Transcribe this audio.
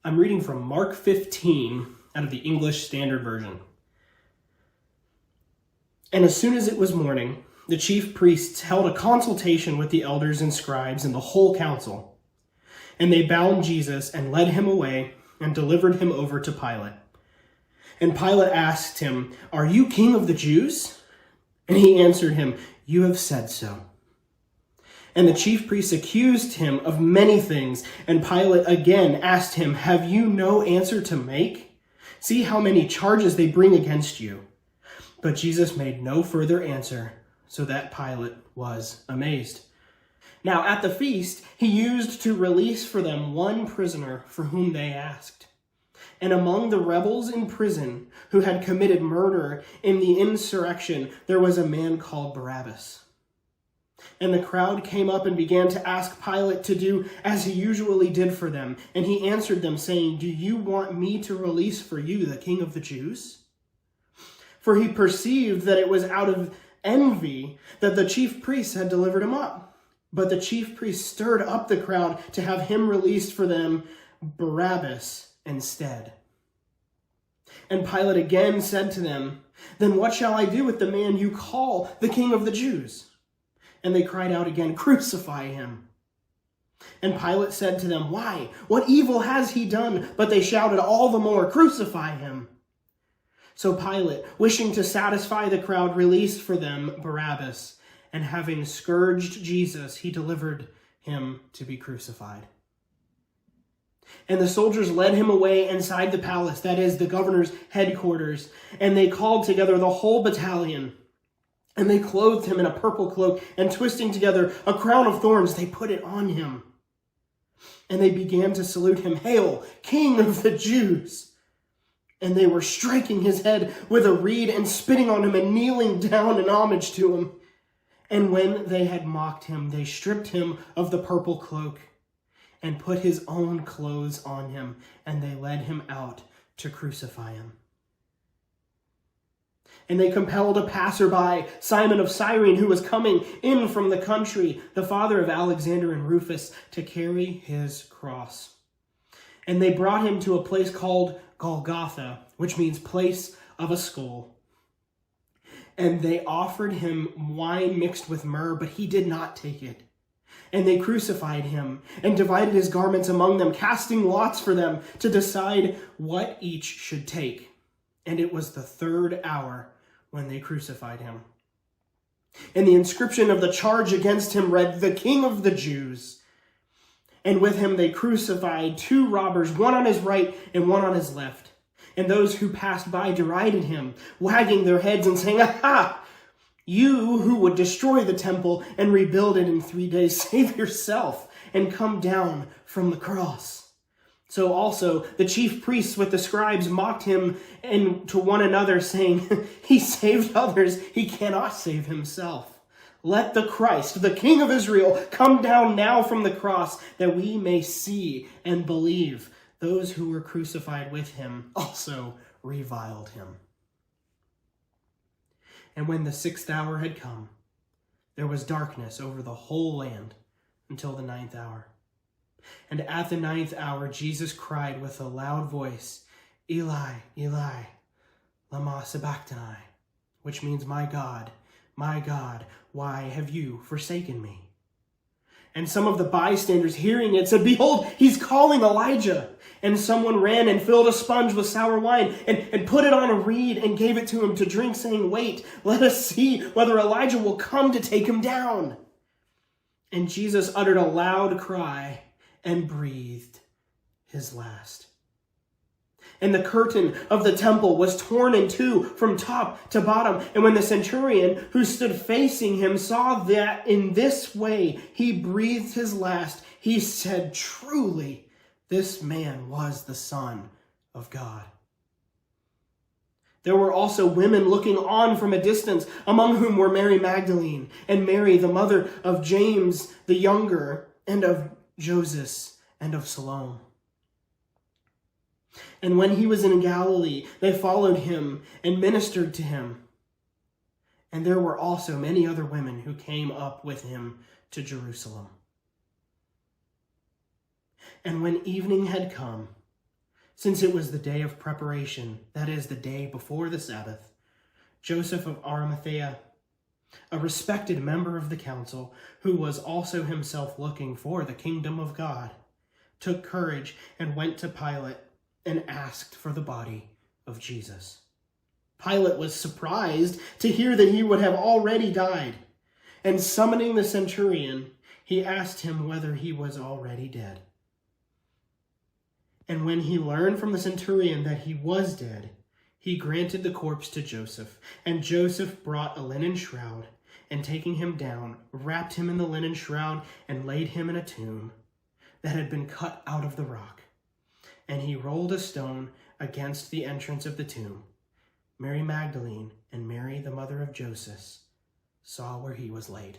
I'm reading from Mark 15 out of the English Standard Version. And as soon as it was morning, the chief priests held a consultation with the elders and scribes and the whole council. And they bound Jesus and led him away and delivered him over to Pilate. And Pilate asked him, "Are you king of the Jews?" And he answered him, "You have said so." And the chief priests accused him of many things. And Pilate again asked him, "Have you no answer to make? See how many charges they bring against you." But Jesus made no further answer, so that Pilate was amazed. Now at the feast, he used to release for them one prisoner for whom they asked. And among the rebels in prison who had committed murder in the insurrection, there was a man called Barabbas. And the crowd came up and began to ask Pilate to do as he usually did for them. And he answered them, saying, "Do you want me to release for you the king of the Jews?" For he perceived that it was out of envy that the chief priests had delivered him up. But the chief priests stirred up the crowd to have him released for them, Barabbas instead. And Pilate again said to them, "Then what shall I do with the man you call the king of the Jews?" And they cried out again, "Crucify him." And Pilate said to them, "Why? What evil has he done?" But they shouted all the more, "Crucify him." So Pilate, wishing to satisfy the crowd, released for them Barabbas, and having scourged Jesus, he delivered him to be crucified. And the soldiers led him away inside the palace, that is, the governor's headquarters, and they called together the whole battalion. And they clothed him in a purple cloak, and twisting together a crown of thorns, they put it on him. And they began to salute him, "Hail, King of the Jews!" And they were striking his head with a reed and spitting on him and kneeling down in homage to him. And when they had mocked him, they stripped him of the purple cloak and put his own clothes on him, and they led him out to crucify him. And they compelled a passerby, Simon of Cyrene, who was coming in from the country, the father of Alexander and Rufus, to carry his cross. And they brought him to a place called Golgotha, which means place of a skull. And they offered him wine mixed with myrrh, but he did not take it. And they crucified him and divided his garments among them, casting lots for them to decide what each should take. And it was the third hour when they crucified him. And the inscription of the charge against him read, "The King of the Jews." And with him they crucified two robbers, one on his right and one on his left. And those who passed by derided him, wagging their heads and saying, "Aha! You who would destroy the temple and rebuild it in 3 days, save yourself and come down from the cross." So also the chief priests with the scribes mocked him and to one another, saying, "He saved others, he cannot save himself. Let the Christ, the King of Israel, come down now from the cross, that we may see and believe." Those who were crucified with him also reviled him. And when the 6th hour had come, there was darkness over the whole land until the 9th hour. And at the 9th hour, Jesus cried with a loud voice, "Eli, Eli, lama sabachthani," which means, my God, why have you forsaken me?" And some of the bystanders hearing it said, "Behold, he's calling Elijah." And someone ran and filled a sponge with sour wine and put it on a reed and gave it to him to drink, saying, "Wait, let us see whether Elijah will come to take him down." And Jesus uttered a loud cry and breathed his last. And the curtain of the temple was torn in two from top to bottom. And when the centurion who stood facing him saw that in this way he breathed his last, he said, "Truly, this man was the Son of God." There were also women looking on from a distance, among whom were Mary Magdalene and Mary, the mother of James the younger, and of Joses, and of Salome. And when he was in Galilee, they followed him and ministered to him. And there were also many other women who came up with him to Jerusalem. And when evening had come, Since it was the day of preparation, that is, the day before the Sabbath, Joseph of Arimathea, a respected member of the council, who was also himself looking for the kingdom of God, took courage and went to Pilate and asked for the body of Jesus. Pilate was surprised to hear that he would have already died, and summoning the centurion, he asked him whether he was already dead. And when he learned from the centurion that he was dead, he granted the corpse to Joseph, and Joseph brought a linen shroud, and taking him down, wrapped him in the linen shroud, and laid him in a tomb that had been cut out of the rock. And he rolled a stone against the entrance of the tomb. Mary Magdalene and Mary, the mother of Joseph, saw where he was laid.